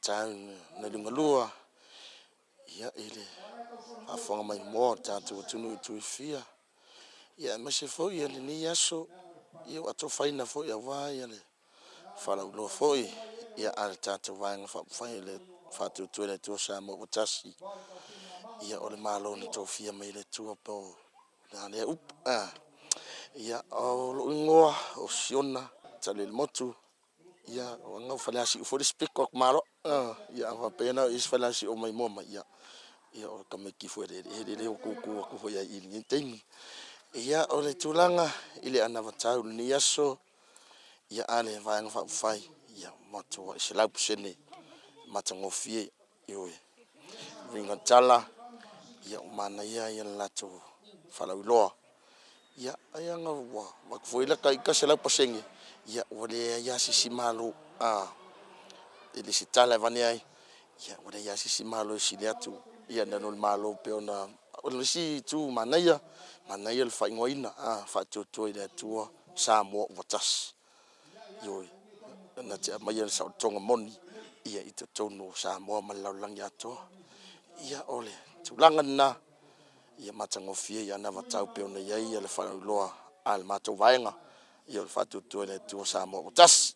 tau na lungalua ia ile afonga mai mo tatu tunu tu fia ia ma se foi ele ni aso ia atu faina foi a vai ele fala lo foi ia al tatu vai nga fa ele fa tu ele tu sa mo utasi ia ole malo ni to fia mai le tu po na le up ia o lo ngoa o siona tale motu ia o nga fala si fo speak kok malo ia va pena is fala si o mai moma ia o kameki foi ele o ku foi ia ili temi ia o le tulanga ile ana vatau ni aso ia ale vai nga fai ia motu o se la pusene matangofie yo ringa tala ia mana ia lato fala uloa ia aya nga wa foi la kai ka se la pasenge ia ole ia sisi malo ele se tala vani ai ia ole ia sisi malo sili atu ia na nol malo pe ona ole si tu mana ia le fa ngoina fa tu ile tua sa mo votas yo na te mai ia sa tonga moni ia ito tono sa mo malaulang ya to ia ole tulanga na ia matangofie ia na vatau pe ona ia le fa loa al mato vaenga ia le fa tu ile tua sa mo votas